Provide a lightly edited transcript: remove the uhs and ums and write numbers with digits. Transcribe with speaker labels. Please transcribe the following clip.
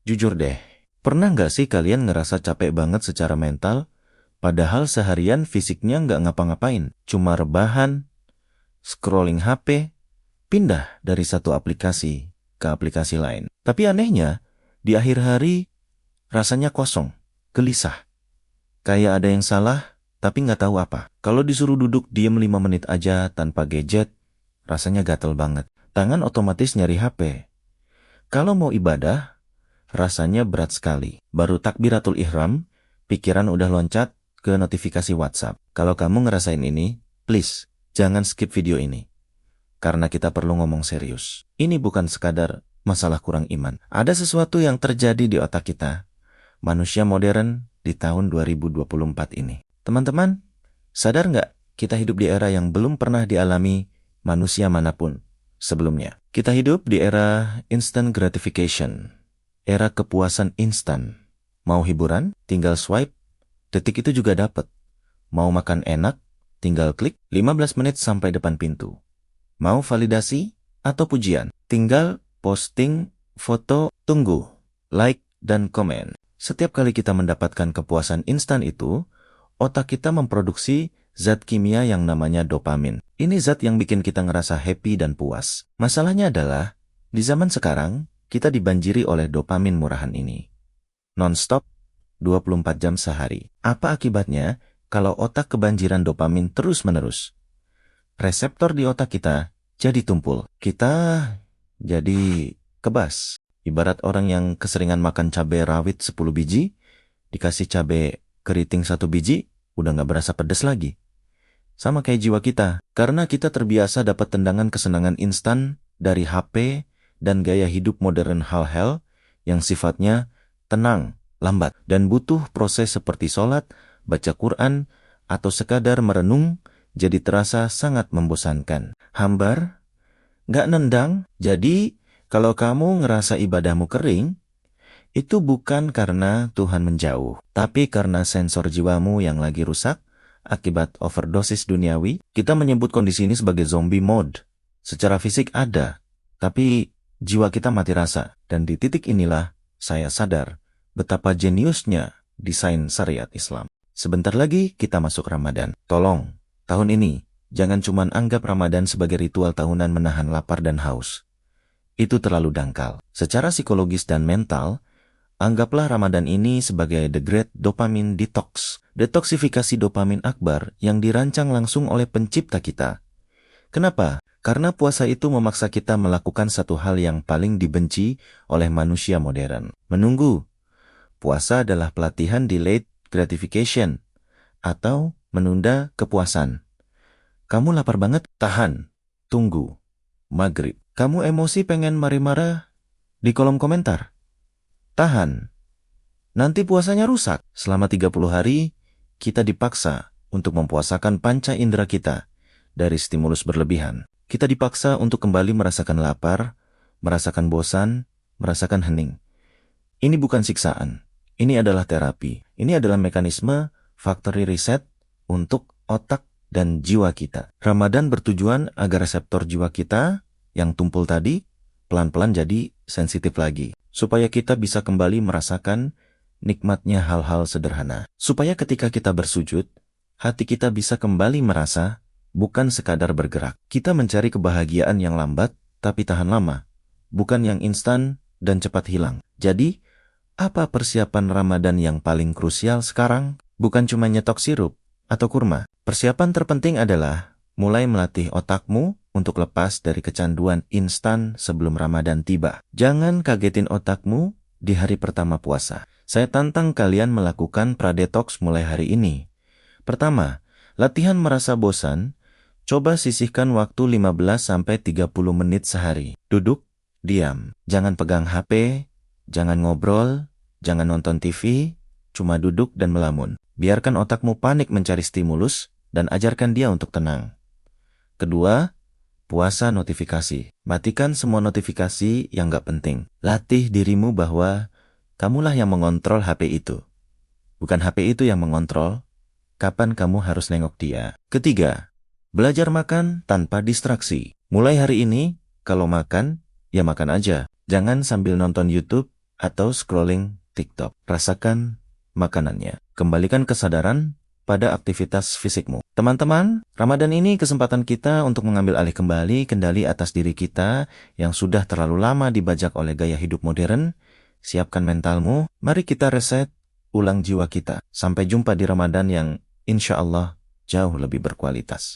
Speaker 1: Jujur deh, pernah nggak sih kalian ngerasa capek banget secara mental, padahal seharian fisiknya nggak ngapa-ngapain, cuma rebahan, scrolling HP, pindah dari satu aplikasi ke aplikasi lain. Tapi anehnya, di akhir hari rasanya kosong, gelisah, kayak ada yang salah, tapi nggak tahu apa. Kalau disuruh duduk diem 5 menit aja tanpa gadget, rasanya gatel banget. Tangan otomatis nyari HP. Kalau mau ibadah, rasanya berat sekali. Baru takbiratul ihram, pikiran udah loncat ke notifikasi WhatsApp. Kalau kamu ngerasain ini, please, jangan skip video ini. Karena kita perlu ngomong serius. Ini bukan sekadar masalah kurang iman. Ada sesuatu yang terjadi di otak kita, manusia modern di tahun 2024 ini. Teman-teman, sadar nggak kita hidup di era yang belum pernah dialami manusia manapun sebelumnya. Kita hidup di era instant gratification. Era kepuasan instan. Mau hiburan, tinggal swipe, detik itu juga dapat. Mau makan enak, tinggal klik 15 menit sampai depan pintu. Mau validasi atau pujian, tinggal posting foto, tunggu, like, dan komen. Setiap kali kita mendapatkan kepuasan instan itu, otak kita memproduksi zat kimia yang namanya dopamin. Ini zat yang bikin kita ngerasa happy dan puas. Masalahnya adalah, di zaman sekarang, kita dibanjiri oleh dopamin murahan ini. Non-stop, 24 jam sehari. Apa akibatnya kalau otak kebanjiran dopamin terus-menerus? Reseptor di otak kita jadi tumpul. Kita jadi kebas. Ibarat orang yang keseringan makan cabai rawit 10 biji, dikasih cabai keriting 1 biji, udah nggak berasa pedas lagi. Sama kayak jiwa kita. Karena kita terbiasa dapat tendangan kesenangan instan dari HP, dan gaya hidup modern hal-hal yang sifatnya tenang, lambat, dan butuh proses seperti sholat, baca Quran, atau sekadar merenung, jadi terasa sangat membosankan. Hambar, nggak nendang. Jadi, kalau kamu ngerasa ibadahmu kering, itu bukan karena Tuhan menjauh, tapi karena sensor jiwamu yang lagi rusak akibat overdosis duniawi. Kita menyebut kondisi ini sebagai zombie mode. Secara fisik ada, tapi jiwa kita mati rasa. Dan di titik inilah saya sadar betapa jeniusnya desain syariat Islam. Sebentar lagi kita masuk Ramadan. Tolong, tahun ini jangan cuma anggap Ramadan sebagai ritual tahunan menahan lapar dan haus. Itu terlalu dangkal. Secara psikologis dan mental, anggaplah Ramadan ini sebagai the great dopamine detox. Detoksifikasi dopamin akbar yang dirancang langsung oleh pencipta kita. Kenapa? Karena puasa itu memaksa kita melakukan satu hal yang paling dibenci oleh manusia modern. Menunggu. Puasa adalah pelatihan delayed gratification atau menunda kepuasan. Kamu lapar banget? Tahan. Tunggu. Maghrib. Kamu emosi pengen marah-marah? Di kolom komentar. Tahan. Nanti puasanya rusak. Selama 30 hari, kita dipaksa untuk mempuasakan panca indera kita dari stimulus berlebihan. Kita dipaksa untuk kembali merasakan lapar, merasakan bosan, merasakan hening. Ini bukan siksaan. Ini adalah terapi. Ini adalah mekanisme factory reset untuk otak dan jiwa kita. Ramadan bertujuan agar reseptor jiwa kita yang tumpul tadi pelan-pelan jadi sensitif lagi. Supaya kita bisa kembali merasakan nikmatnya hal-hal sederhana. Supaya ketika kita bersujud, hati kita bisa kembali merasa, bukan sekadar bergerak. Kita mencari kebahagiaan yang lambat, tapi tahan lama. Bukan yang instan dan cepat hilang. Jadi, apa persiapan Ramadan yang paling krusial sekarang? Bukan cuma nyetok sirup atau kurma. Persiapan terpenting adalah mulai melatih otakmu untuk lepas dari kecanduan instan sebelum Ramadan tiba. Jangan kagetin otakmu di hari pertama puasa. Saya tantang kalian melakukan pradetox mulai hari ini. Pertama, latihan merasa bosan. Coba sisihkan waktu 15-30 menit sehari. Duduk, diam. Jangan pegang HP, jangan ngobrol, jangan nonton TV, cuma duduk dan melamun. Biarkan otakmu panik mencari stimulus dan ajarkan dia untuk tenang. Kedua, puasa notifikasi. Matikan semua notifikasi yang gak penting. Latih dirimu bahwa kamulah yang mengontrol HP itu. Bukan HP itu yang mengontrol kapan kamu harus nengok dia. Ketiga, belajar makan tanpa distraksi. Mulai hari ini, kalau makan, ya makan aja. Jangan sambil nonton YouTube, atau scrolling TikTok. Rasakan makanannya. Kembalikan kesadaran pada aktivitas fisikmu. Teman-teman, Ramadan ini kesempatan kita untuk mengambil alih kembali kendali atas diri kita yang sudah terlalu lama dibajak oleh gaya hidup modern. Siapkan mentalmu, mari kita reset ulang jiwa kita. Sampai jumpa di Ramadan yang insya Allah jauh lebih berkualitas.